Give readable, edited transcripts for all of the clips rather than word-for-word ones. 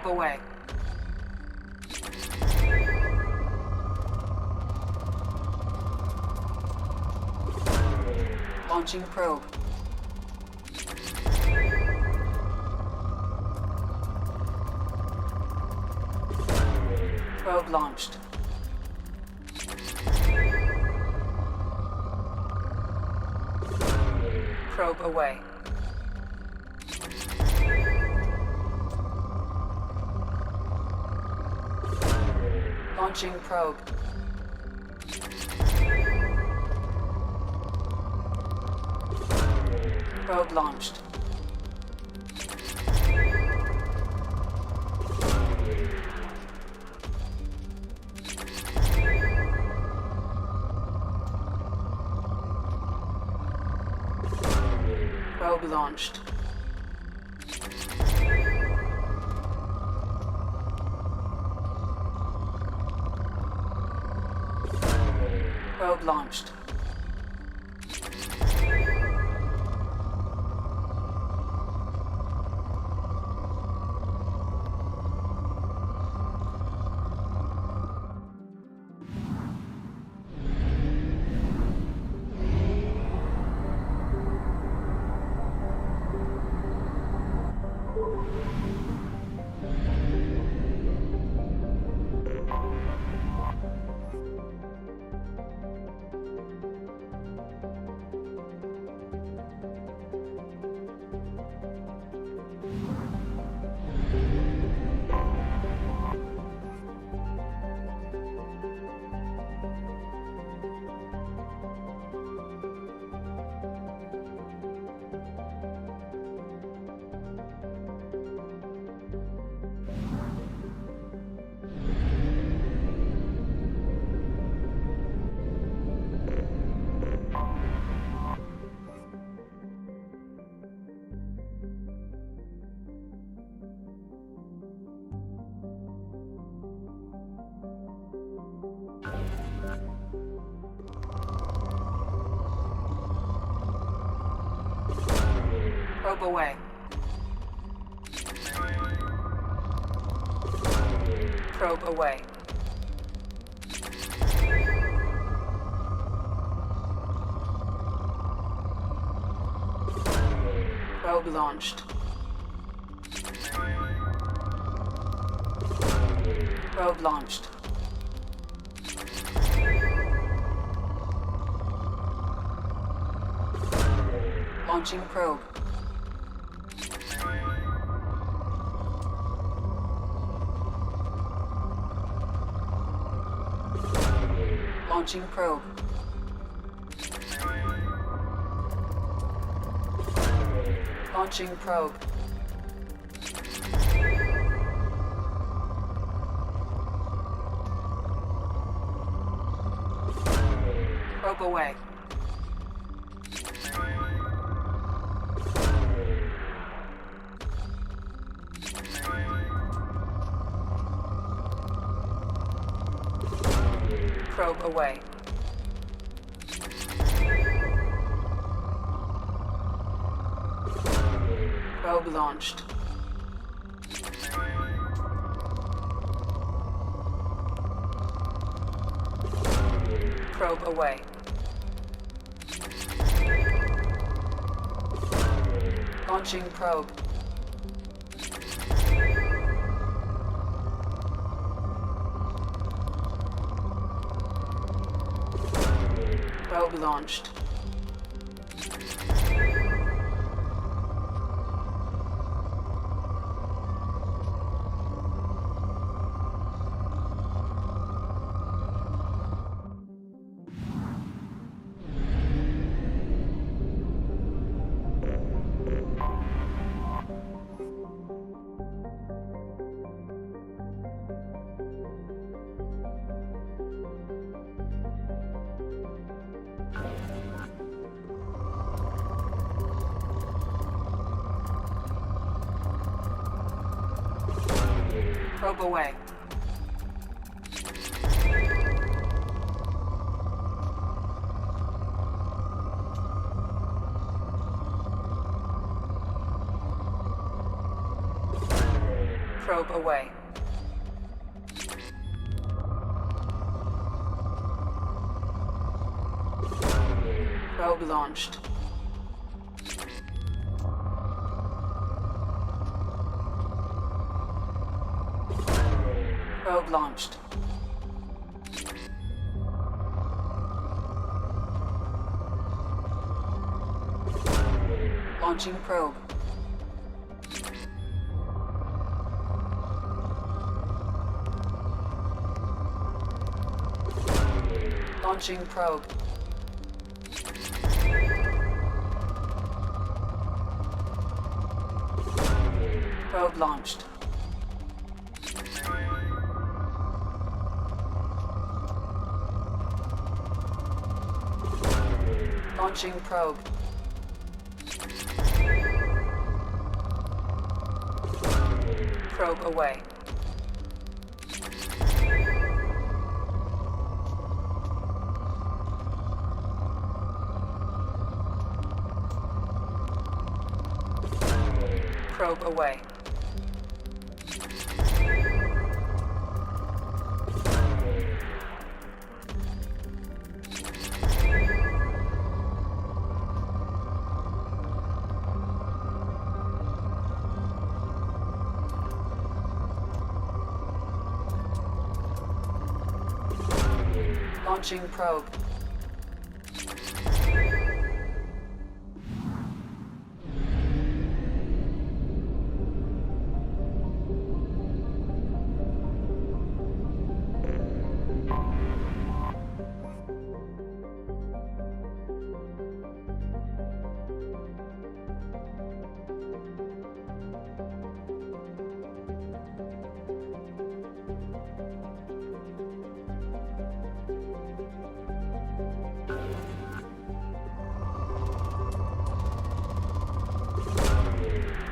Probe away. Launching probe. Probe launched. Probe away. Launching probe. Probe launched. Probe launched. Probe launched. Probe away. Probe away. Probe launched. Probe launched. Launching probe. Launching probe. Launching probe. Probe away. Probe away. Probe launched. Probe away. Launching probe. Probe launched. Probe away. Probe away. Probe launched. Probe launched. Launching probe. Launching probe. Probe launched. Launching probe. Probe away. Probe away. Launching probe.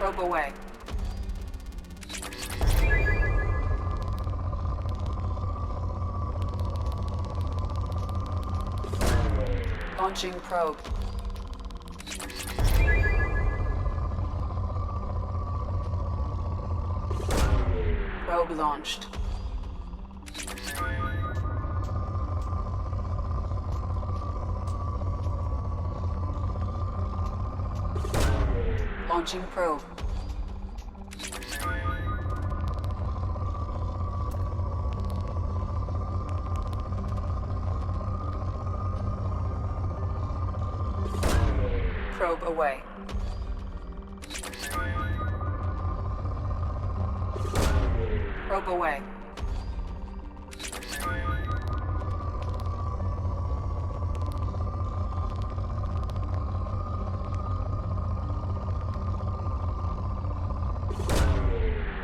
Probe away. Launching probe. Probe launched. Launching probe. Probe away. Probe away.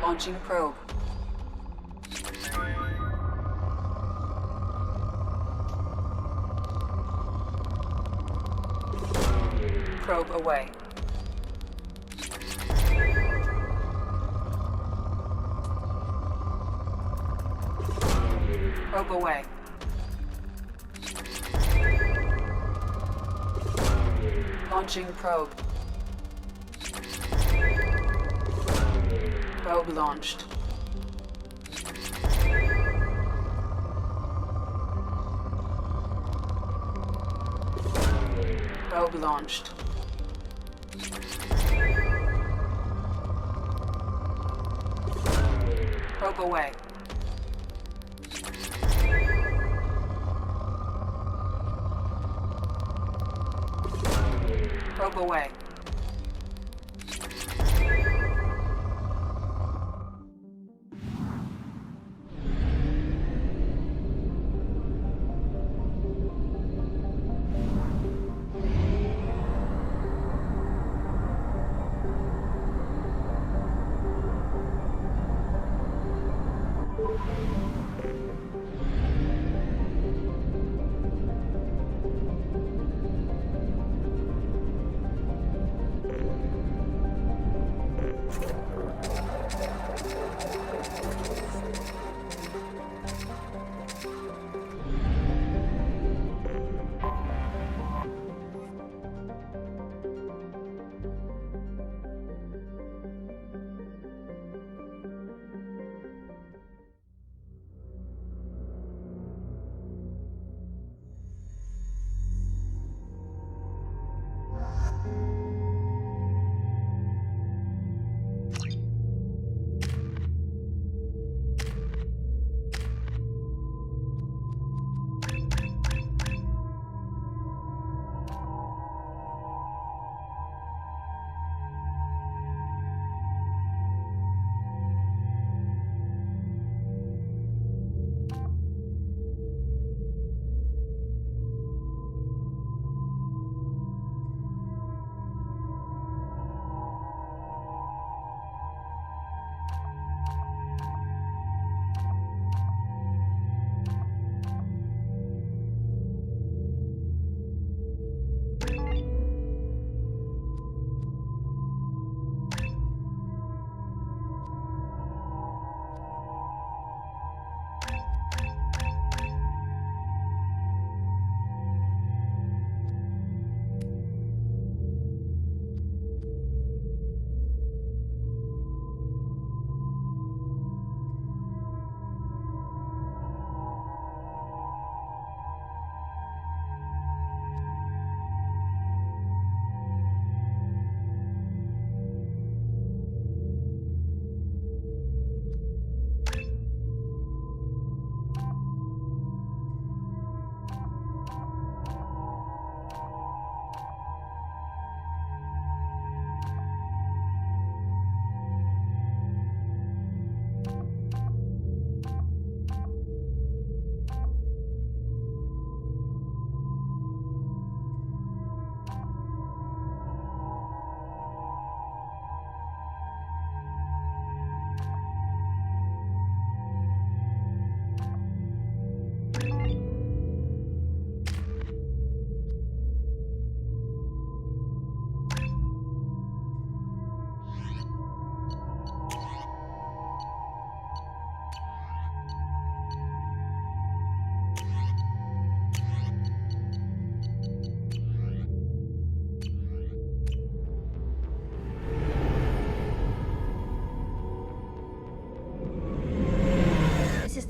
Launching probe. Probe away. Probe away. Launching probe. Probe launched. Probe launched. Probe away. Probe away.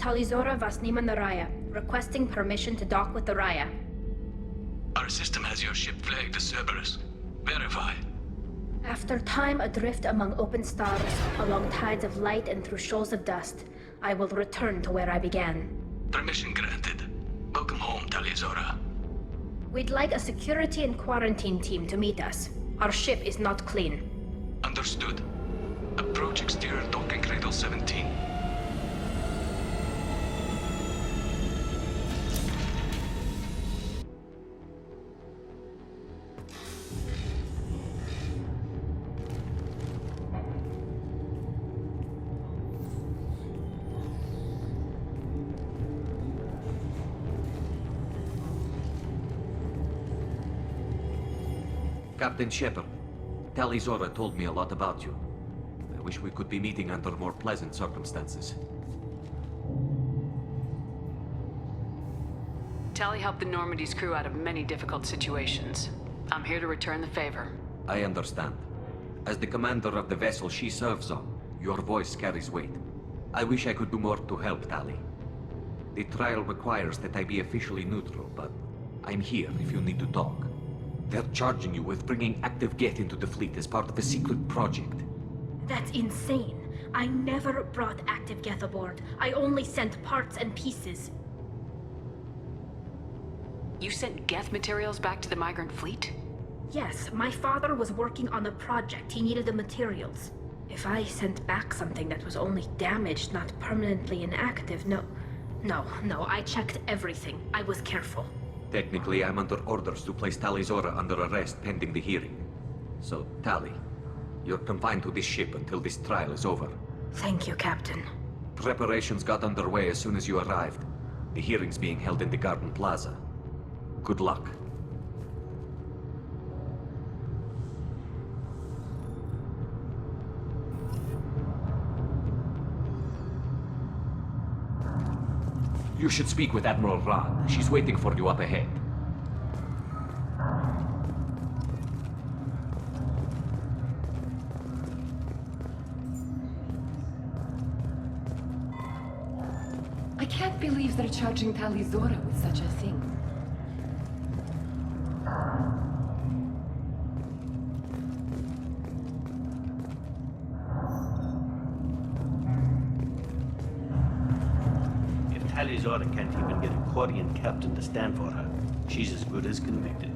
Talizora Vasnima Naraya, requesting permission to dock with the Raya. Our system has your ship flagged as Cerberus. Verify. After time adrift among open stars, along tides of light and through shoals of dust, I will return to where I began. Permission granted. Welcome home, Talizora. We'd like a security and quarantine team to meet us. Our ship is not clean. Understood. Approach exterior docking cradle 17. Captain Shepard, Talizora told me a lot about you. I wish we could be meeting under more pleasant circumstances. Tally helped the Normandy's crew out of many difficult situations. I'm here to return the favor. I understand. As the commander of the vessel she serves on, your voice carries weight. I wish I could do more to help, Tally. The trial requires that I be officially neutral, but I'm here if you need to talk. They're charging you with bringing active Geth into the fleet as part of a secret project. That's insane. I never brought active Geth aboard. I only sent parts and pieces. You sent Geth materials back to the migrant fleet? Yes, my father was working on a project. He needed the materials. If I sent back something that was only damaged, not permanently inactive, no, I checked everything. I was careful. Technically, I'm under orders to place Talizora under arrest pending the hearing. So, Tally, you're confined to this ship until this trial is over. Thank you, Captain. Preparations got underway as soon as you arrived. The hearing's being held in the Garden Plaza. Good luck. You should speak with Admiral Ran. She's waiting for you up ahead. I can't believe they're charging Talizora with such a thing. Talizora can't even get a Quarian captain to stand for her. She's as good as convicted.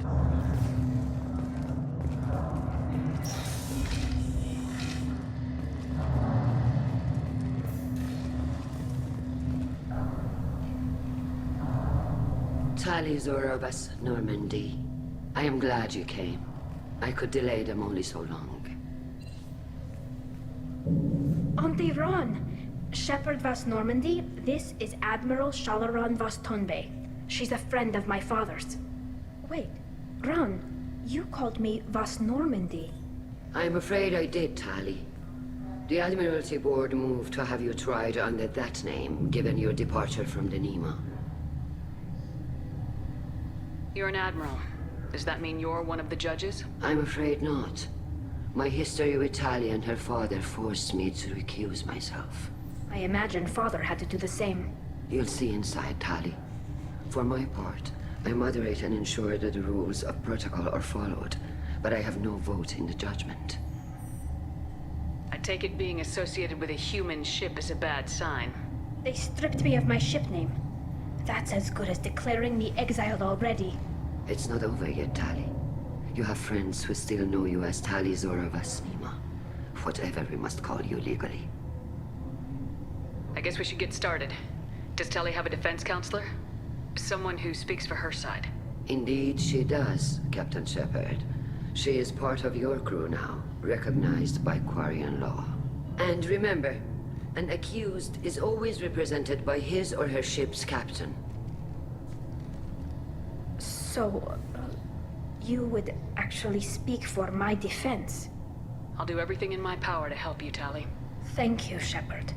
Talizora vas Normandy. I am glad you came. I could delay them only so long. Auntie Ron! Shepard vas Normandy, this is Admiral Shalaran vas Tonbe. She's a friend of my father's. Wait, Ron, you called me vas Normandy. I'm afraid I did, Tali. The Admiralty Board moved to have you tried under that name, given your departure from the Nima. You're an admiral. Does that mean you're one of the judges? I'm afraid not. My history with Tali and her father forced me to recuse myself. I imagine father had to do the same. You'll see inside, Tali. For my part, I moderate and ensure that the rules of protocol are followed, but I have no vote in the judgment. I take it being associated with a human ship is a bad sign. They stripped me of my ship name. That's as good as declaring me exiled already. It's not over yet, Tali. You have friends who still know you as Talizora Vasnima. Whatever we must call you legally. I guess we should get started. Does Tally have a defense counselor? Someone who speaks for her side. Indeed she does, Captain Shepard. She is part of your crew now, recognized by Quarian law. And remember, an accused is always represented by his or her ship's captain. So, you would actually speak for my defense? I'll do everything in my power to help you, Tally. Thank you, Shepard.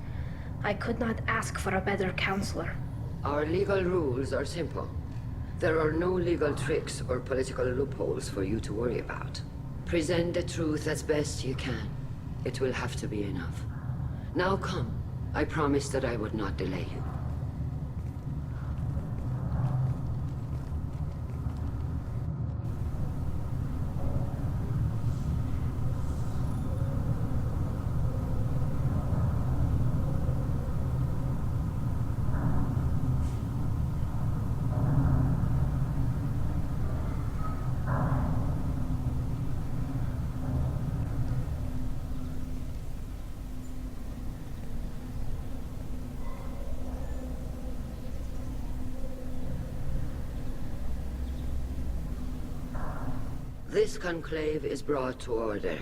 I could not ask for a better counselor. Our legal rules are simple. There are no legal tricks or political loopholes for you to worry about. Present the truth as best you can. It will have to be enough. Now come. I promised that I would not delay you. This conclave is brought to order.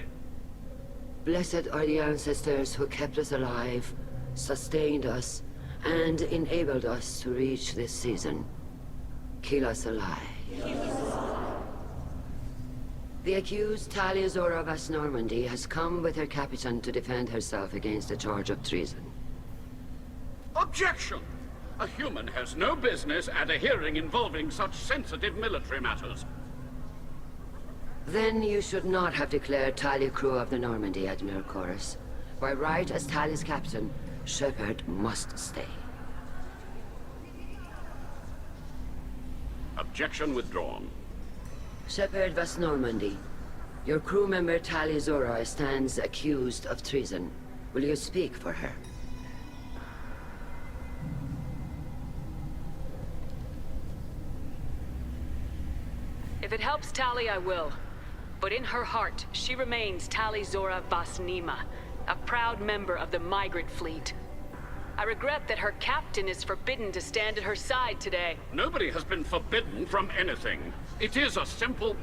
Blessed are the ancestors who kept us alive, sustained us, and enabled us to reach this season. Keep us alive. The accused Taliazora Vas Normandy has come with her captain to defend herself against a charge of treason. Objection! A human has no business at a hearing involving such sensitive military matters. Then you should not have declared Tali crew of the Normandy, Admiral Chorus. By right as Tali's captain, Shepard must stay. Objection withdrawn. Shepard Vas Normandy, your crew member Tali Zora stands accused of treason. Will you speak for her? If it helps Tali, I will. But in her heart, she remains Tali Zora Vas Nima, a proud member of the migrant fleet. I regret that her captain is forbidden to stand at her side today. Nobody has been forbidden from anything. It is a simple...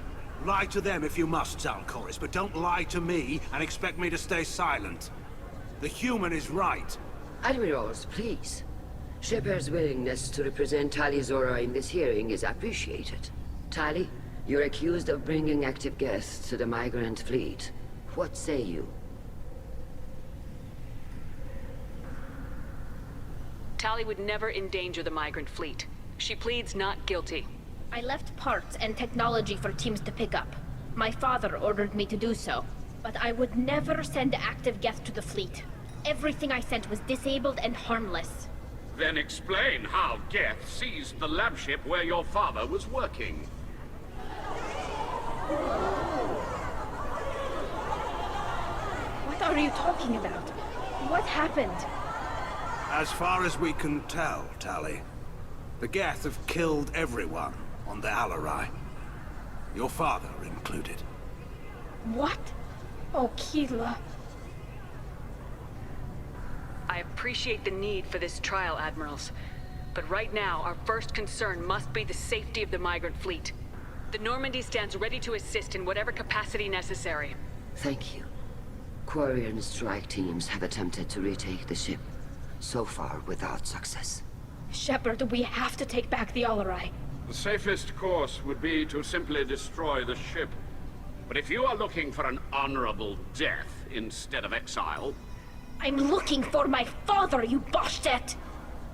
Lie to them if you must, Zalcoris, but don't lie to me and expect me to stay silent. The human is right. Admirals, please. Shepard's willingness to represent Tali Zora in this hearing is appreciated. Tali, you're accused of bringing active guests to the migrant fleet. What say you? Tali would never endanger the migrant fleet. She pleads not guilty. I left parts and technology for teams to pick up. My father ordered me to do so. But I would never send active guests to the fleet. Everything I sent was disabled and harmless. Then explain how Geth seized the lab ship where your father was working. What are you talking about? What happened? As far as we can tell, Tali, the Geth have killed everyone on the Alarai. Your father included. What? Oh, Keela. I appreciate the need for this trial, Admirals. But right now, our first concern must be the safety of the migrant fleet. The Normandy stands ready to assist in whatever capacity necessary. Thank you. Quarian strike teams have attempted to retake the ship, so far without success. Shepard, we have to take back the Alarai. The safest course would be to simply destroy the ship. But if you are looking for an honorable death instead of exile... I'm looking for my father, you bastet!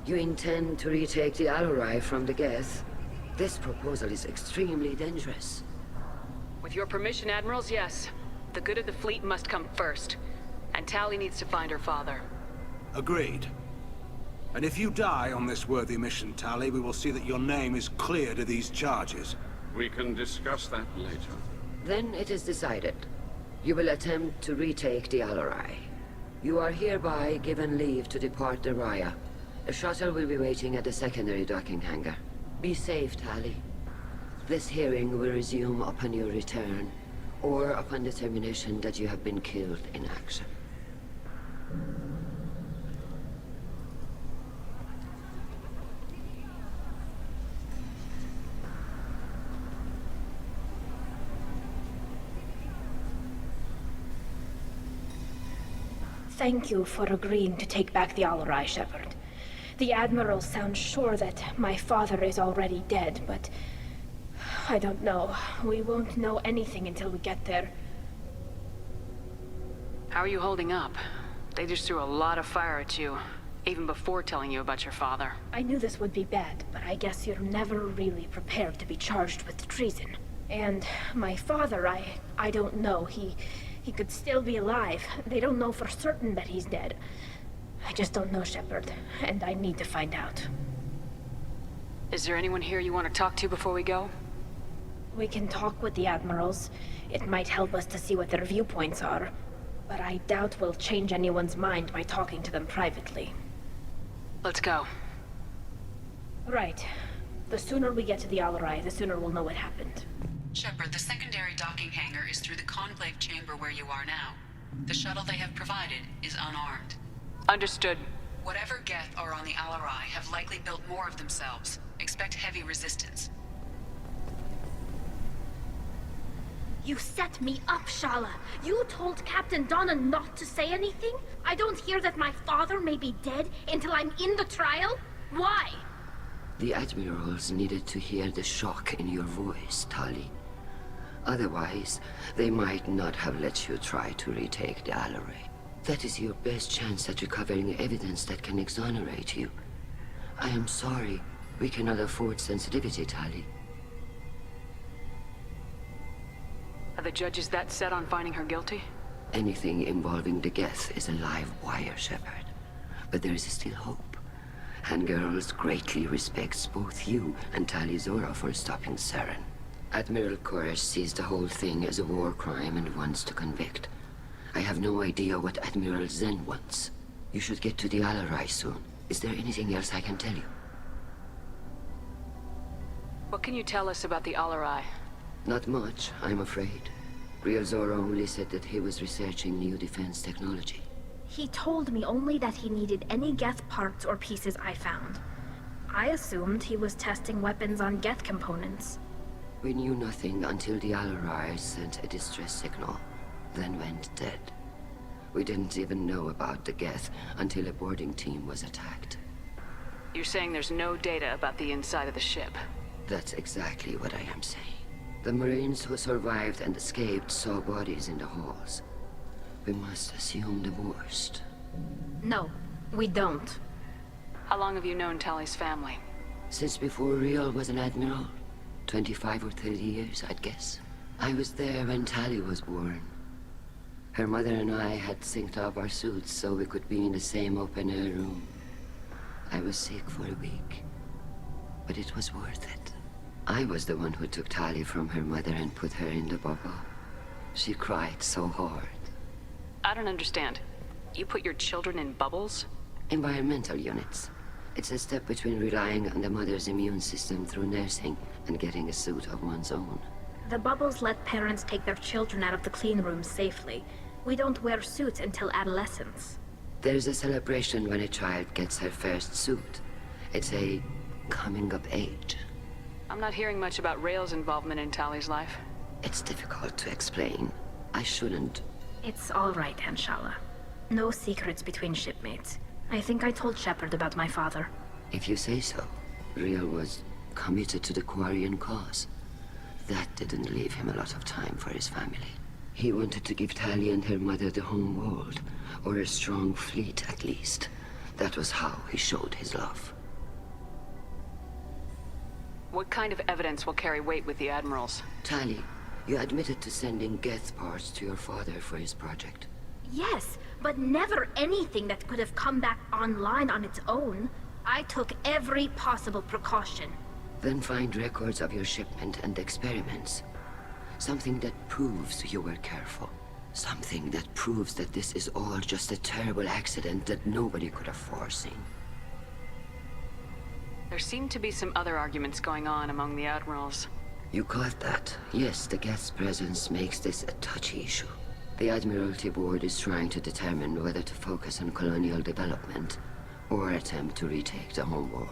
You intend to retake the Alarai from the Geth? This proposal is extremely dangerous. With your permission, Admirals, yes. The good of the fleet must come first. And Tali needs to find her father. Agreed. And if you die on this worthy mission, Tali, we will see that your name is cleared of these charges. We can discuss that later. Then it is decided. You will attempt to retake the Alarai. You are hereby given leave to depart the Raya. A shuttle will be waiting at the secondary docking hangar. Be safe, Tali. This hearing will resume upon your return, or upon determination that you have been killed in action. Thank you for agreeing to take back the Alarai, Shepard. The Admiral sounds sure that my father is already dead, but... I don't know. We won't know anything until we get there. How are you holding up? They just threw a lot of fire at you, even before telling you about your father. I knew this would be bad, but I guess you're never really prepared to be charged with treason. And my father, I don't know. He could still be alive. They don't know for certain that he's dead. I just don't know, Shepard, and I need to find out. Is there anyone here you want to talk to before we go? We can talk with the Admirals. It might help us to see what their viewpoints are. But I doubt we'll change anyone's mind by talking to them privately. Let's go. Right. The sooner we get to the Alarai, the sooner we'll know what happened. Shepard, the secondary docking hangar is through the conclave chamber where you are now. The shuttle they have provided is unarmed. Understood. Whatever Geth are on the Alarai have likely built more of themselves. Expect heavy resistance. You set me up, Shala. You told Captain Donna not to say anything? I don't hear that my father may be dead until I'm in the trial? Why? The admirals needed to hear the shock in your voice, Tali. Otherwise, they might not have let you try to retake the Alarai. That is your best chance at recovering evidence that can exonerate you. I am sorry. We cannot afford sensitivity, Tali. Are the judges that set on finding her guilty? Anything involving the Geth is a live wire, Shepard. But there is still hope. Handgirls greatly respects both you and Tali Zora for stopping Saren. Admiral Koresh sees the whole thing as a war crime and wants to convict. I have no idea what Admiral Zen wants. You should get to the Alarai soon. Is there anything else I can tell you? What can you tell us about the Alarai? Not much, I'm afraid. Real Zora only said that he was researching new defense technology. He told me only that he needed any Geth parts or pieces I found. I assumed he was testing weapons on Geth components. We knew nothing until the Alarai sent a distress signal, then went dead. We didn't even know about the Geth until a boarding team was attacked. You're saying there's no data about the inside of the ship? That's exactly what I am saying. The Marines who survived and escaped saw bodies in the halls. We must assume the worst. No, we don't. How long have you known Tali's family? Since before Riel was an admiral. 25 or 30 years, I'd guess. I was there when Tali was born. Her mother and I had synced up our suits so we could be in the same open-air room. I was sick for a week, but it was worth it. I was the one who took Tali from her mother and put her in the bubble. She cried so hard. I don't understand. You put your children in bubbles? Environmental units. It's a step between relying on the mother's immune system through nursing and getting a suit of one's own. The bubbles let parents take their children out of the clean rooms safely. We don't wear suits until adolescence. There's a celebration when a child gets her first suit. It's a coming of age. I'm not hearing much about Rael's involvement in Tali's life. It's difficult to explain. I shouldn't. It's all right, Anshala. No secrets between shipmates. I think I told Shepard about my father. If you say so. Riel was committed to the Quarian cause. That didn't leave him a lot of time for his family. He wanted to give Tali and her mother the home world, or a strong fleet at least. That was how he showed his love. What kind of evidence will carry weight with the admirals? Tali, you admitted to sending Geth parts to your father for his project. Yes, but never anything that could have come back online on its own. I took every possible precaution. Then find records of your shipment and experiments. Something that proves you were careful. Something that proves that this is all just a terrible accident that nobody could have foreseen. There seem to be some other arguments going on among the admirals. You caught that. Yes, the Geth's presence makes this a touchy issue. The Admiralty Board is trying to determine whether to focus on colonial development or attempt to retake the homeworld.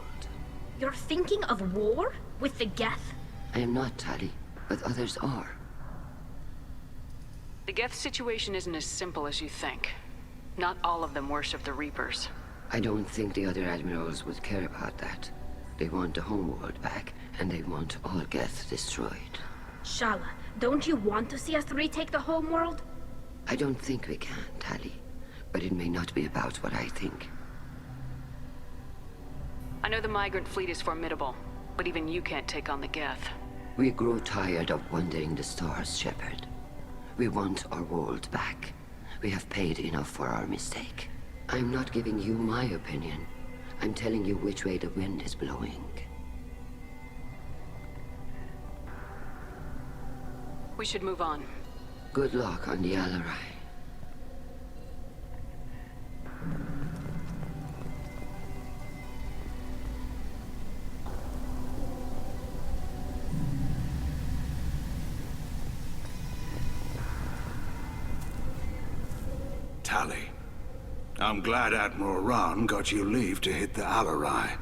You're thinking of war? With the Geth? I am not, Tali, but others are. The Geth situation isn't as simple as you think. Not all of them worship the Reapers. I don't think the other admirals would care about that. They want the homeworld back, and they want all Geth destroyed. Shala, don't you want to see us retake the homeworld? I don't think we can, Tali. But it may not be about what I think. I know the migrant fleet is formidable, but even you can't take on the Geth. We grow tired of wandering the stars, Shepard. We want our world back. We have paid enough for our mistake. I'm not giving you my opinion. I'm telling you which way the wind is blowing. We should move on. Good luck on the Alarai. Tali, I'm glad Admiral Rahn got you leave to hit the Alarai.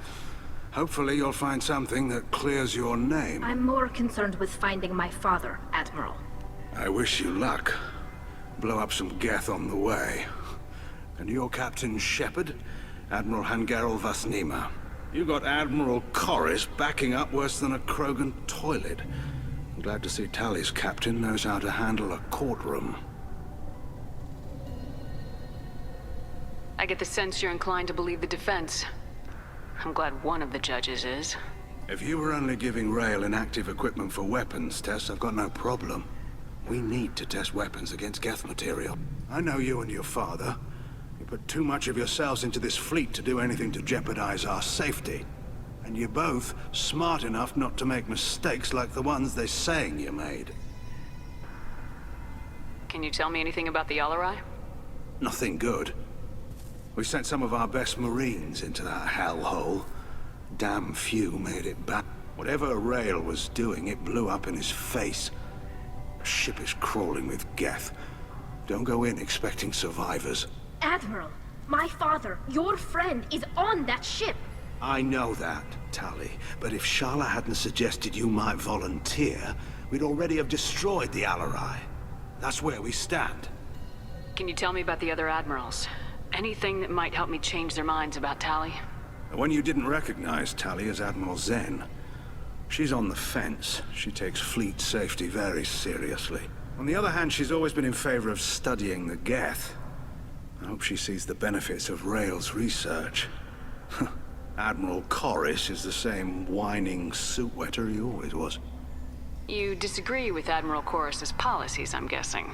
Hopefully you'll find something that clears your name. I'm more concerned with finding my father, Admiral. I wish you luck. Blow up some Geth on the way. And you're Captain Shepard, Admiral Hangarel Vasnima. You got Admiral Corris backing up worse than a Krogan toilet. I'm glad to see Tali's captain knows how to handle a courtroom. I get the sense you're inclined to believe the defense. I'm glad one of the judges is. If you were only giving Rail inactive equipment for weapons tests, I've got no problem. We need to test weapons against Geth material. I know you and your father. You put too much of yourselves into this fleet to do anything to jeopardize our safety. And you're both smart enough not to make mistakes like the ones they're saying you made. Can you tell me anything about the Alarai? Nothing good. We sent some of our best Marines into that hellhole. Damn few made it back. Whatever Rail was doing, it blew up in his face. The ship is crawling with Geth. Don't go in expecting survivors. Admiral, my father, your friend, is on that ship. I know that, Tali, but if Shala hadn't suggested you might volunteer, we'd already have destroyed the Alarai. That's where we stand. Can you tell me about the other admirals? Anything that might help me change their minds about Tali? The one you didn't recognize, Tali, is Admiral Zen. She's on the fence. She takes fleet safety very seriously. On the other hand, she's always been in favor of studying the Geth. I hope she sees the benefits of Rail's research. Admiral Corris is the same whining suit-wetter he always was. You disagree with Admiral Corris's policies, I'm guessing.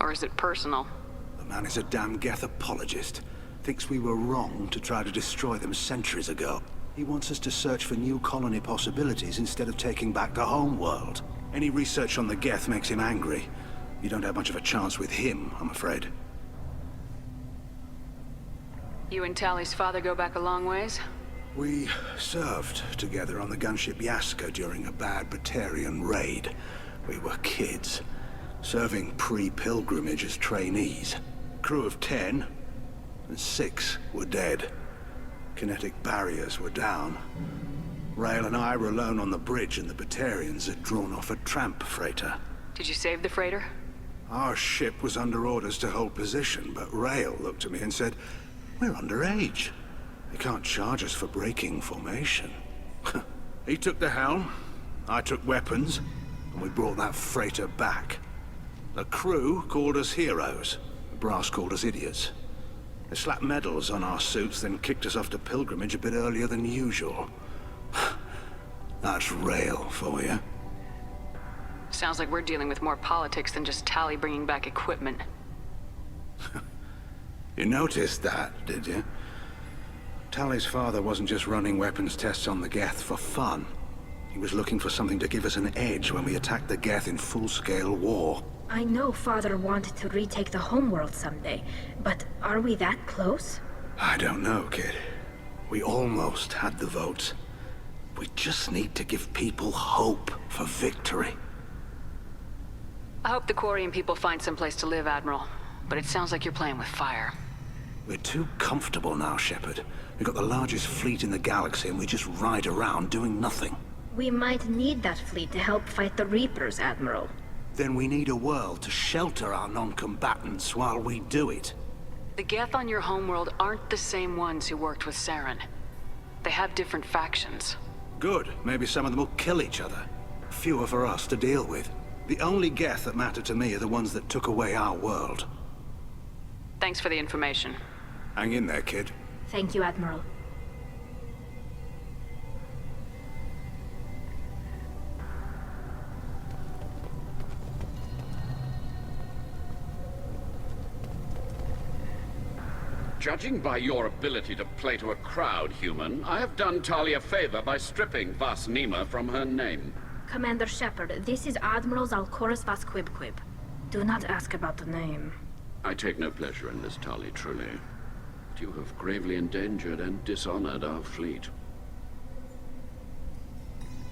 Or is it personal? The man is a damn Geth apologist. Thinks we were wrong to try to destroy them centuries ago. He wants us to search for new colony possibilities instead of taking back the home world. Any research on the Geth makes him angry. You don't have much of a chance with him, I'm afraid. You and Tali's father go back a long ways? We served together on the gunship Yaska during a bad Batarian raid. We were kids, serving pre-pilgrimage as trainees. Crew of 10, and 6 were dead. Kinetic barriers were down. Rail and I were alone on the bridge, and the Batarians had drawn off a tramp freighter. Did you save the freighter? Our ship was under orders to hold position, but Rail looked at me and said, "We're underage. They can't charge us for breaking formation." He took the helm, I took weapons, and we brought that freighter back. The crew called us heroes. The brass called us idiots. They slapped medals on our suits, then kicked us off to pilgrimage a bit earlier than usual. That's Rail for you. Sounds like we're dealing with more politics than just Tali bringing back equipment. You noticed that, did you? Tali's father wasn't just running weapons tests on the Geth for fun. He was looking for something to give us an edge when we attacked the Geth in full-scale war. I know Father wanted to retake the homeworld someday, but are we that close? I don't know, kid. We almost had the votes. We just need to give people hope for victory. I hope the Quarian people find someplace to live, Admiral. But it sounds like you're playing with fire. We're too comfortable now, Shepard. We've got the largest fleet in the galaxy and we just ride around doing nothing. We might need that fleet to help fight the Reapers, Admiral. Then we need a world to shelter our non-combatants while we do it. The Geth on your homeworld aren't the same ones who worked with Saren. They have different factions. Good. Maybe some of them will kill each other. Fewer for us to deal with. The only Geth that matter to me are the ones that took away our world. Thanks for the information. Hang in there, kid. Thank you, Admiral. Judging by your ability to play to a crowd, human, I have done Tali a favor by stripping Vasnima from her name. Commander Shepard, this is Admiral Zalkoris Vasquibquib. Do not ask about the name. I take no pleasure in this, Tali, truly. But you have gravely endangered and dishonored our fleet.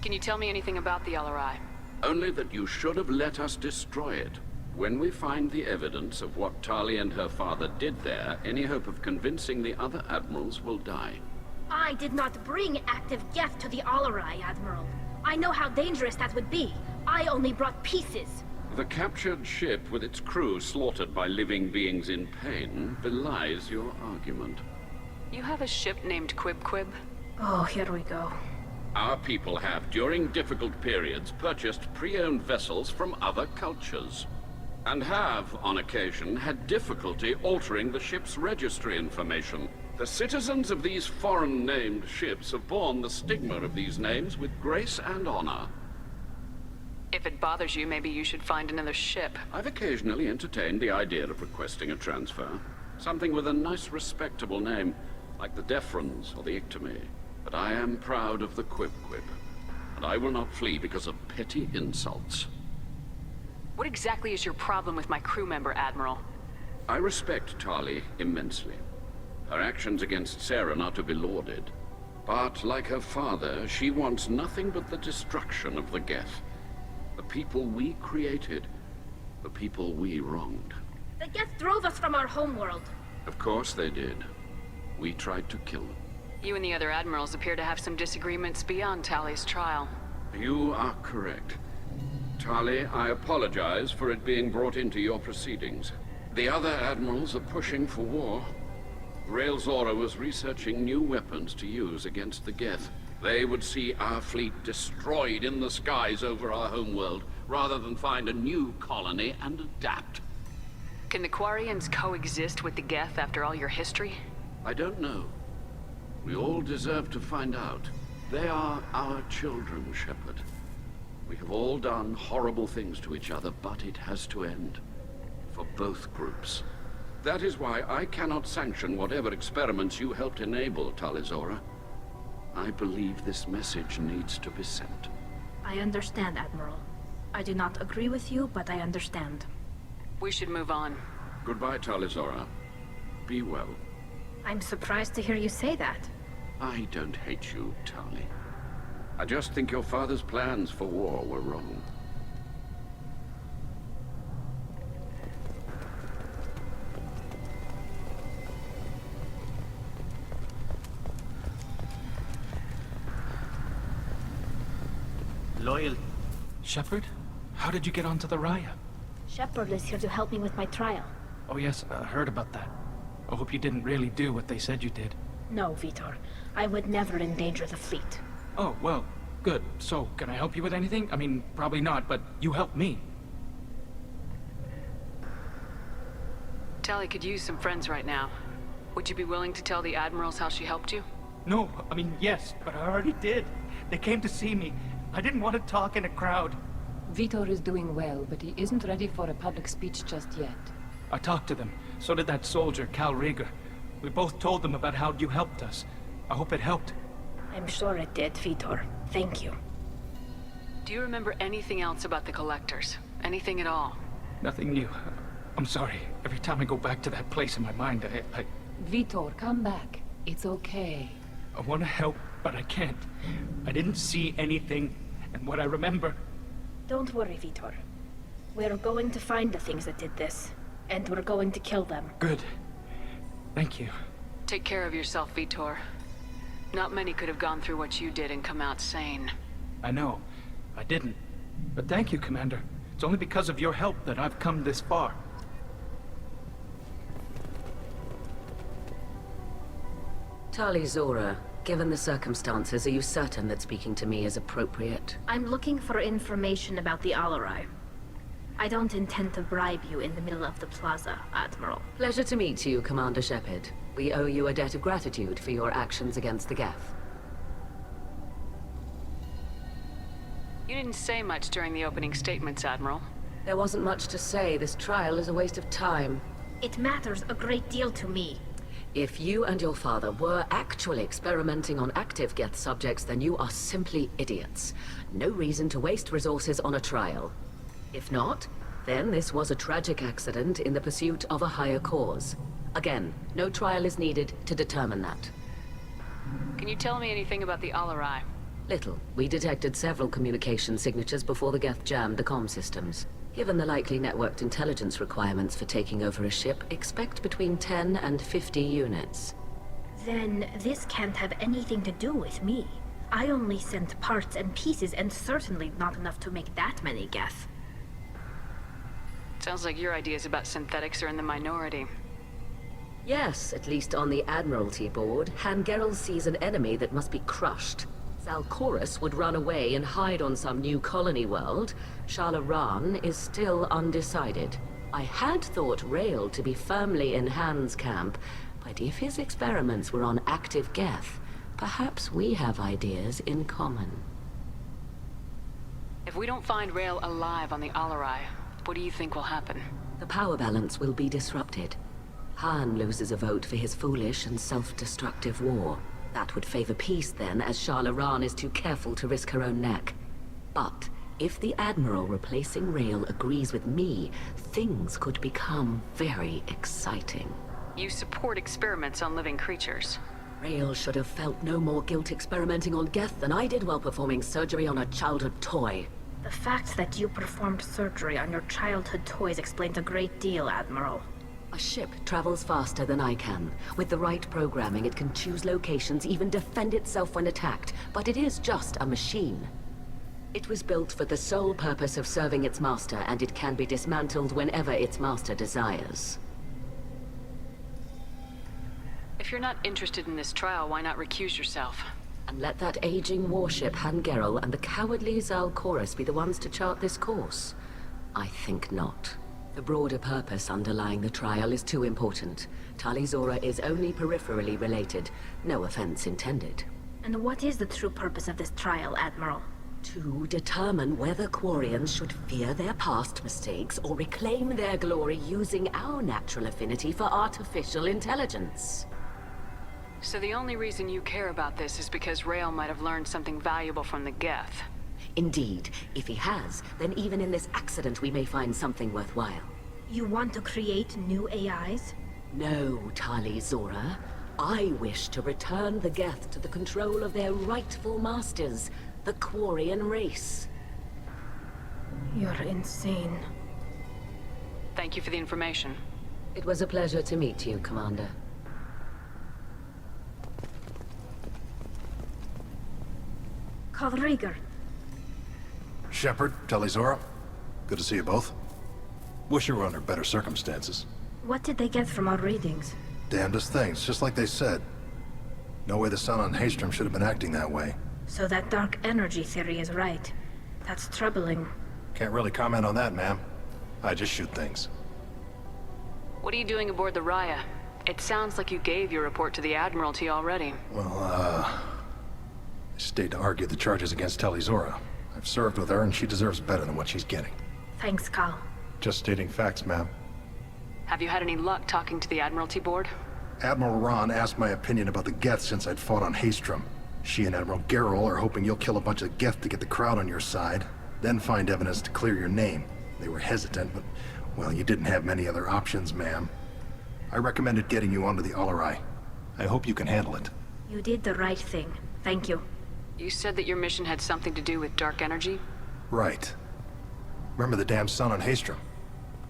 Can you tell me anything about the Alarai? Only that you should have let us destroy it. When we find the evidence of what Tali and her father did there, any hope of convincing the other admirals will die. I did not bring active Geth to the Alarai, Admiral. I know how dangerous that would be. I only brought pieces. The captured ship with its crew slaughtered by living beings in pain belies your argument. You have a ship named Quib? Oh, here we go. Our people have, during difficult periods, purchased pre-owned vessels from other cultures. And have, on occasion, had difficulty altering the ship's registry information. The citizens of these foreign-named ships have borne the stigma of these names with grace and honor. If it bothers you, maybe you should find another ship. I've occasionally entertained the idea of requesting a transfer. Something with a nice, respectable name, like the Defrons or the Ictomy. But I am proud of the Quib, and I will not flee because of petty insults. What exactly is your problem with my crew member, Admiral? I respect Tali immensely. Her actions against Sarah are not to be lauded. But, like her father, she wants nothing but the destruction of the Geth. The people we created. The people we wronged. The Geth drove us from our homeworld. Of course they did. We tried to kill them. You and the other admirals appear to have some disagreements beyond Tali's trial. You are correct. Tali, I apologize for it being brought into your proceedings. The other admirals are pushing for war. Rael Zora was researching new weapons to use against the Geth. They would see our fleet destroyed in the skies over our homeworld, rather than find a new colony and adapt. Can the Quarians coexist with the Geth after all your history? I don't know. We all deserve to find out. They are our children, Shepard. We have all done horrible things to each other, but it has to end. For both groups. That is why I cannot sanction whatever experiments you helped enable, Tali Zora. I believe this message needs to be sent. I understand, Admiral. I do not agree with you, but I understand. We should move on. Goodbye, Tali Zora. Be well. I'm surprised to hear you say that. I don't hate you, Tali. I just think your father's plans for war were wrong. Loyal. Shepard? How did you get onto the Raya? Shepard is here to help me with my trial. Oh yes, I heard about that. I hope you didn't really do what they said you did. No, Vitor. I would never endanger the fleet. Oh, well, good. So, can I help you with anything? I mean, probably not, but you helped me. Tali could use some friends right now. Would you be willing to tell the admirals how she helped you? No, I mean, yes, but I already did. They came to see me. I didn't want to talk in a crowd. Vitor is doing well, but he isn't ready for a public speech just yet. I talked to them. So did that soldier, Cal Rieger. We both told them about how you helped us. I hope it helped. I'm sure it did, Vitor. Thank you. Do you remember anything else about the Collectors? Anything at all? Nothing new. I'm sorry. Every time I go back to that place in my mind, I Vitor, come back. It's okay. I want to help, but I can't. I didn't see anything, and what I remember... Don't worry, Vitor. We're going to find the things that did this, and we're going to kill them. Good. Thank you. Take care of yourself, Vitor. Not many could have gone through what you did and come out sane. I know. I didn't. But thank you, Commander. It's only because of your help that I've come this far. Tali Zora, given the circumstances, are you certain that speaking to me is appropriate? I'm looking for information about the Alarai. I don't intend to bribe you in the middle of the plaza, Admiral. Pleasure to meet you, Commander Shepard. We owe you a debt of gratitude for your actions against the Geth. You didn't say much during the opening statements, Admiral. There wasn't much to say. This trial is a waste of time. It matters a great deal to me. If you and your father were actually experimenting on active Geth subjects, then you are simply idiots. No reason to waste resources on a trial. If not, then this was a tragic accident in the pursuit of a higher cause. Again, no trial is needed to determine that. Can you tell me anything about the Alarai? Little. We detected several communication signatures before the Geth jammed the comm systems. Given the likely networked intelligence requirements for taking over a ship, expect between 10 and 50 units. Then this can't have anything to do with me. I only sent parts and pieces, and certainly not enough to make that many Geth. Sounds like your ideas about synthetics are in the minority. Yes, at least on the Admiralty board, Hangerel sees an enemy that must be crushed. Zalcorus would run away and hide on some new colony world. Shalaran is still undecided. I had thought Rael to be firmly in Han's camp, but if his experiments were on active Geth, perhaps we have ideas in common. If we don't find Rael alive on the Alarai, what do you think will happen? The power balance will be disrupted. Han loses a vote for his foolish and self-destructive war. That would favor peace then, as Shalaran is too careful to risk her own neck. But if the Admiral replacing Rael agrees with me, things could become very exciting. You support experiments on living creatures. Rael should have felt no more guilt experimenting on Geth than I did while performing surgery on a childhood toy. The fact that you performed surgery on your childhood toys explains a great deal, Admiral. A ship travels faster than I can. With the right programming, it can choose locations, even defend itself when attacked. But it is just a machine. It was built for the sole purpose of serving its master, and it can be dismantled whenever its master desires. If you're not interested in this trial, why not recuse yourself? And let that aging warship Hangerel and the cowardly Zalcorus be the ones to chart this course? I think not. The broader purpose underlying the trial is too important. Talizora is only peripherally related. No offense intended. And what is the true purpose of this trial, Admiral? To determine whether Quarians should fear their past mistakes or reclaim their glory using our natural affinity for artificial intelligence. So the only reason you care about this is because Rael might have learned something valuable from the Geth. Indeed. If he has, then even in this accident we may find something worthwhile. You want to create new AIs? No, Talizora. I wish to return the Geth to the control of their rightful masters, the Quarian race. You're insane. Thank you for the information. It was a pleasure to meet you, Commander. Rieger. Shepard, Talizora. Good to see you both. Wish you were under better circumstances. What did they get from our readings? Damnedest things, just like they said. No way the sun on Haystrom should have been acting that way. So that dark energy theory is right. That's troubling. Can't really comment on that, ma'am. I just shoot things. What are you doing aboard the Raya? It sounds like you gave your report to the Admiralty already. Well, I stayed to argue the charges against Talizora. I've served with her, and she deserves better than what she's getting. Thanks, Cal. Just stating facts, ma'am. Have you had any luck talking to the Admiralty board? Admiral Ron asked my opinion about the Geth since I'd fought on Haystrom. She and Admiral Gerrel are hoping you'll kill a bunch of Geth to get the crowd on your side, then find evidence to clear your name. They were hesitant, but, well, you didn't have many other options, ma'am. I recommended getting you onto the Alarai. I hope you can handle it. You did the right thing. Thank you. You said that your mission had something to do with dark energy? Right. Remember the damn sun on Haystrom?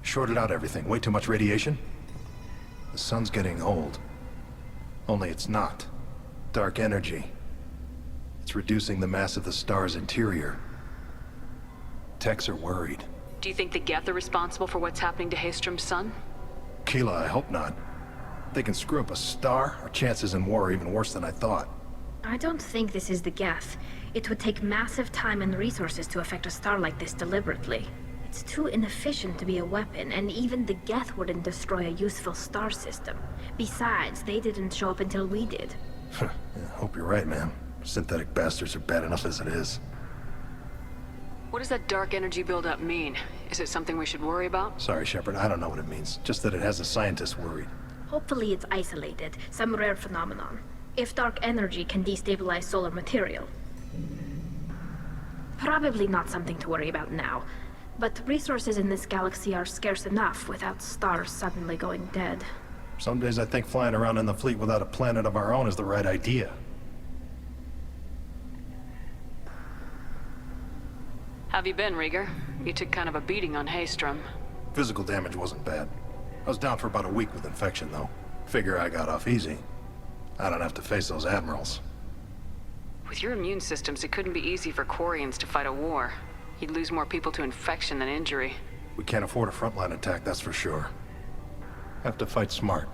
Shorted out everything. Way too much radiation? The sun's getting old. Only it's not. Dark energy. It's reducing the mass of the star's interior. Techs are worried. Do you think the Geth are responsible for what's happening to Haystrom's sun? Keela, I hope not. If they can screw up a star, our chances in war are even worse than I thought. I don't think this is the Geth. It would take massive time and resources to affect a star like this deliberately. It's too inefficient to be a weapon, and even the Geth wouldn't destroy a useful star system. Besides, they didn't show up until we did. Yeah, hope you're right, man. Synthetic bastards are bad enough as it is. What does that dark energy buildup mean? Is it something we should worry about? Sorry, Shepard, I don't know what it means. Just that it has the scientists worried. Hopefully it's isolated, some rare phenomenon. If dark energy can destabilize solar material. Probably not something to worry about now. But resources in this galaxy are scarce enough without stars suddenly going dead. Some days I think flying around in the fleet without a planet of our own is the right idea. Have you been, Rieger? You took kind of a beating on Haystrom. Physical damage wasn't bad. I was down for about a week with infection, though. Figure I got off easy. I don't have to face those admirals. With your immune systems, it couldn't be easy for Quarians to fight a war. You'd lose more people to infection than injury. We can't afford a frontline attack, that's for sure. Have to fight smart.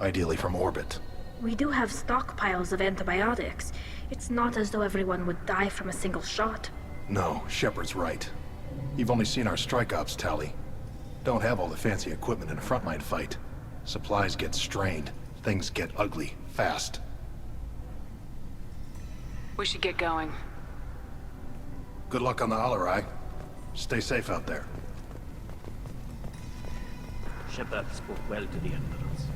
Ideally from orbit. We do have stockpiles of antibiotics. It's not as though everyone would die from a single shot. No, Shepard's right. You've only seen our strike ops tally. Don't have all the fancy equipment in a frontline fight. Supplies get strained. Things get ugly, fast. We should get going. Good luck on the Alarai. Stay safe out there. Shepard spoke well to the Admirals.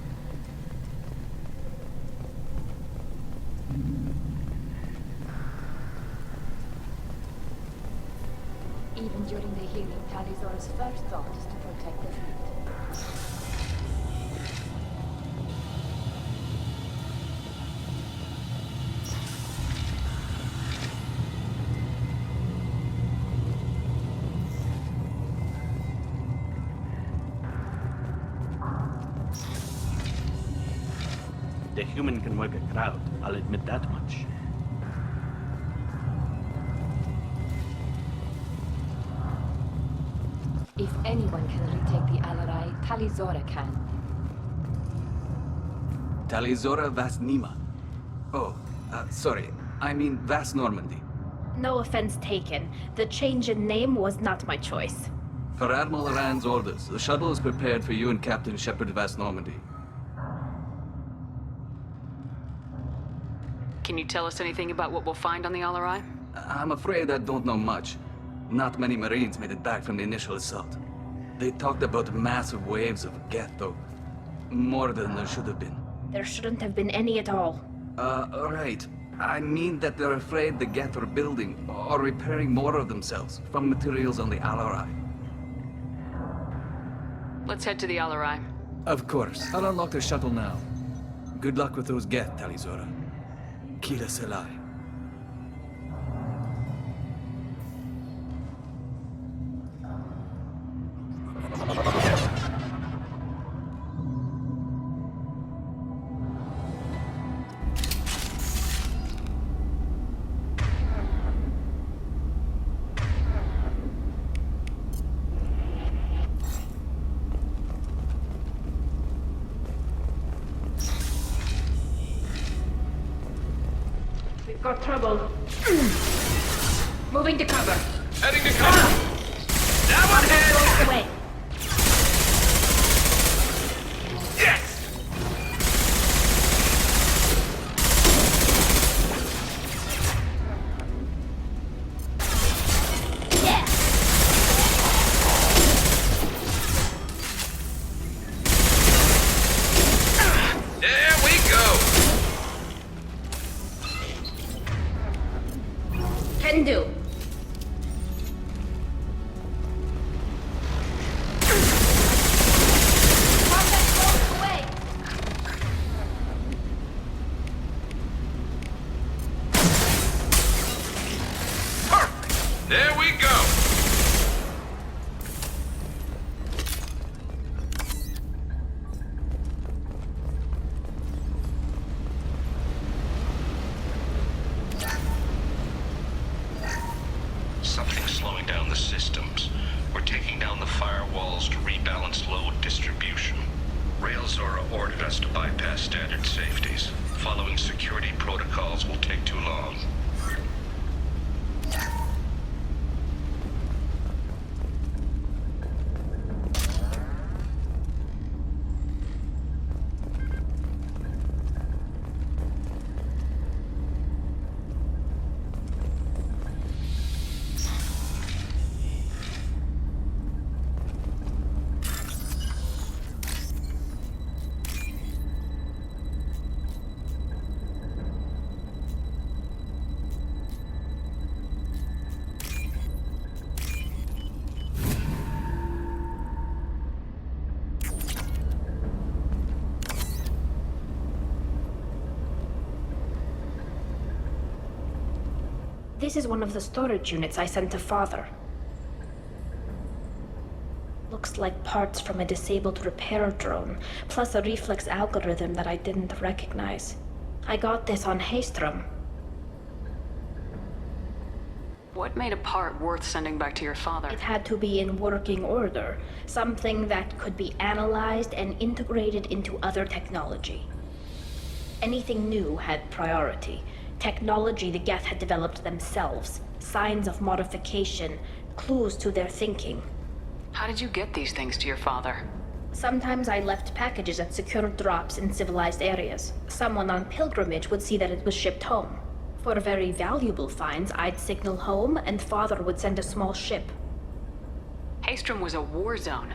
Even during the healing, Talizora's first thought is to protect the fleet. The human can work a crowd, I'll admit that much. If anyone can retake the Alarai, Talizora can. Talizora Vasnima. Oh, sorry. I mean Vas Normandy. No offense taken. The change in name was not my choice. Per Admiral Rand's orders, the shuttle is prepared for you and Captain Shepard Vas Normandy. Can you tell us anything about what we'll find on the Alarai? I'm afraid I don't know much. Not many Marines made it back from the initial assault. They talked about massive waves of Geth, though. More than there should have been. There shouldn't have been any at all. Right. I mean that they're afraid the Geth are building or repairing more of themselves from materials on the Alarai. Let's head to the Alarai. Of course. I'll unlock the shuttle now. Good luck with those Geth, Talizora. Kila Selai. We've got trouble. Moving to cover. Heading to cover! That one hit! Away. Yes! There we go! Can do. There we go! Something's slowing down the systems. We're taking down the firewalls to rebalance load distribution. Railzora ordered us to bypass standard safeties. Following security protocols will take too long. This is one of the storage units I sent to Father. Looks like parts from a disabled repair drone, plus a reflex algorithm that I didn't recognize. I got this on Haestrom. What made a part worth sending back to your father? It had to be in working order. Something that could be analyzed and integrated into other technology. Anything new had priority. Technology the Geth had developed themselves. Signs of modification, clues to their thinking. How did you get these things to your father? Sometimes I left packages at secure drops in civilized areas. Someone on pilgrimage would see that it was shipped home. For very valuable finds, I'd signal home, and Father would send a small ship. Haestrom was a war zone.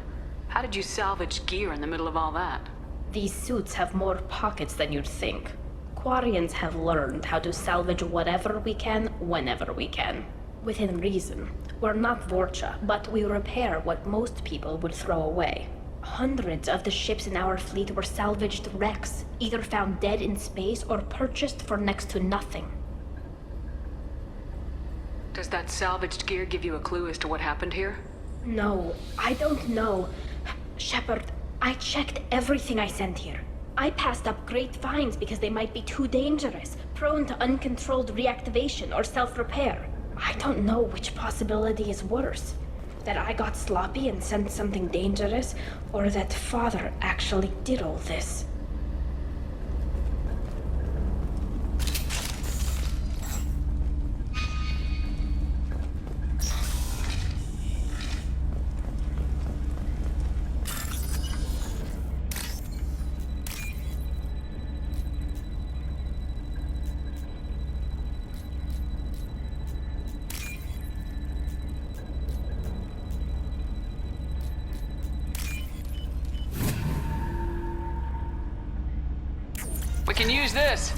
How did you salvage gear in the middle of all that? These suits have more pockets than you'd think. Quarians have learned how to salvage whatever we can, whenever we can. Within reason. We're not Vorcha, but we repair what most people would throw away. Hundreds of the ships in our fleet were salvaged wrecks, either found dead in space or purchased for next to nothing. Does that salvaged gear give you a clue as to what happened here? No, I don't know. Shepard, I checked everything I sent here. I passed up great finds because they might be too dangerous, prone to uncontrolled reactivation or self-repair. I don't know which possibility is worse. That I got sloppy and sent something dangerous, or that Father actually did all this. We can use this.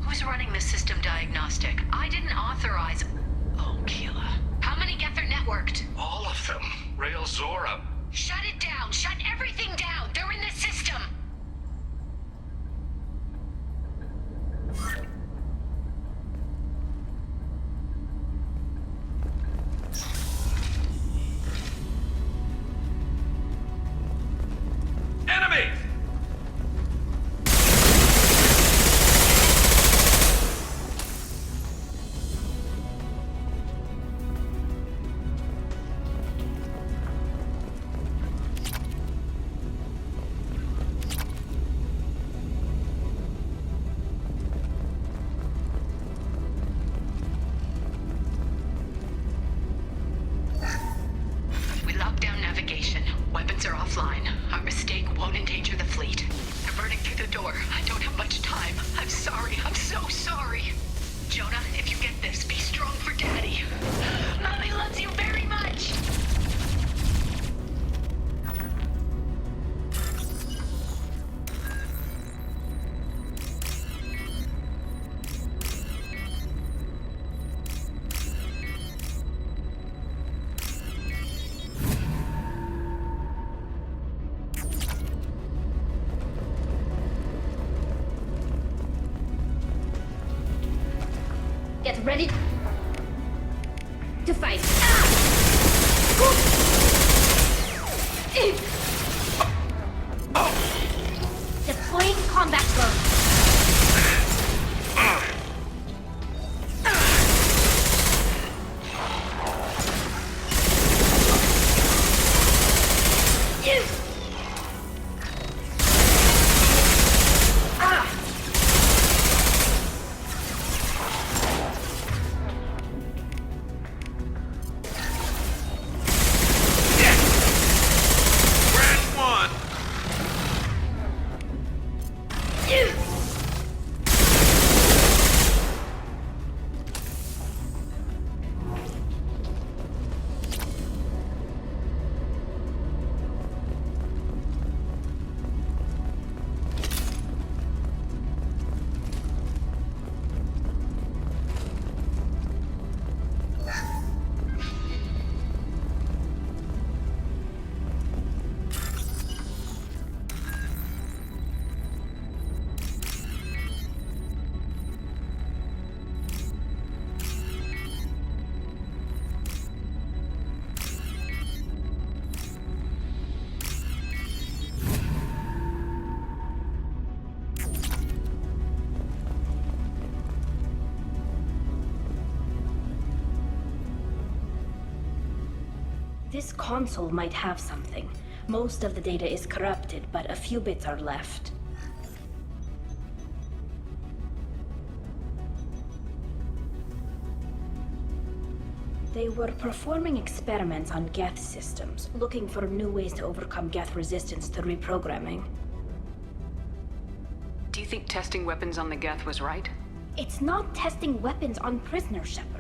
Who's running the system diagnostic? I didn't authorize... Oh, Keela. How many Geth are networked? All of them. Rail Zora. Shut it down! Shut everything down! They're in the system! Enemy! We locked down navigation. Weapons are offline. Our mistake won't endanger the fleet. They're burning through the door. I don't have much time. I'm sorry. I'm so sorry. Jonah, if you get this, be strong for Daddy. Mommy loves you very much. Get ready to fight. Deploying combat drone. This console might have something. Most of the data is corrupted, but a few bits are left. They were performing experiments on Geth systems, looking for new ways to overcome Geth resistance to reprogramming. Do you think testing weapons on the Geth was right? It's not testing weapons on prisoners, Shepard.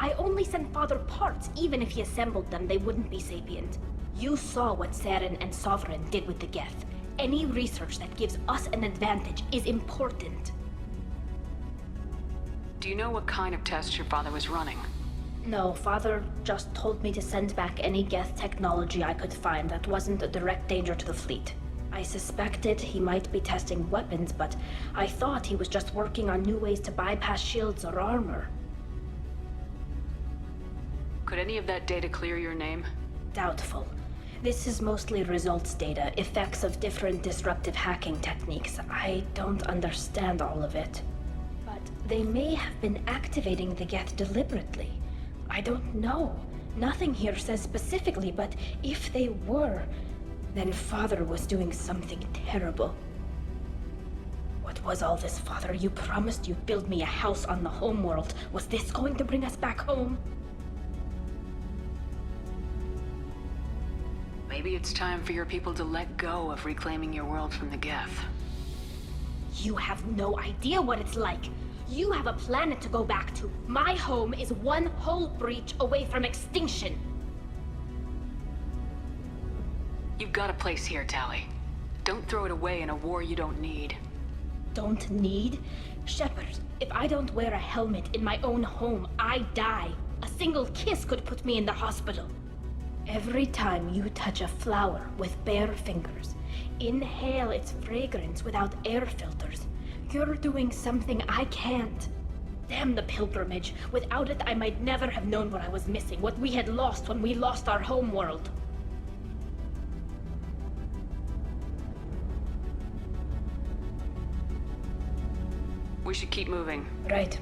I only sent Father parts. Even if he assembled them, they wouldn't be sapient. You saw what Saren and Sovereign did with the Geth. Any research that gives us an advantage is important. Do you know what kind of tests your father was running? No, Father just told me to send back any Geth technology I could find that wasn't a direct danger to the fleet. I suspected he might be testing weapons, but I thought he was just working on new ways to bypass shields or armor. Could any of that data clear your name? Doubtful. This is mostly results data, effects of different disruptive hacking techniques. I don't understand all of it. But they may have been activating the Geth deliberately. I don't know. Nothing here says specifically, but if they were, then Father was doing something terrible. What was all this, Father? You promised you'd build me a house on the homeworld. Was this going to bring us back home? Maybe it's time for your people to let go of reclaiming your world from the Geth. You have no idea what it's like. You have a planet to go back to. My home is one hull breach away from extinction. You've got a place here, Tali. Don't throw it away in a war you don't need. Don't need? Shepard, if I don't wear a helmet in my own home, I die. A single kiss could put me in the hospital. Every time you touch a flower with bare fingers, inhale its fragrance without air filters, you're doing something I can't. Damn the pilgrimage. Without it, I might never have known what I was missing, what we had lost when we lost our home world. We should keep moving. Right.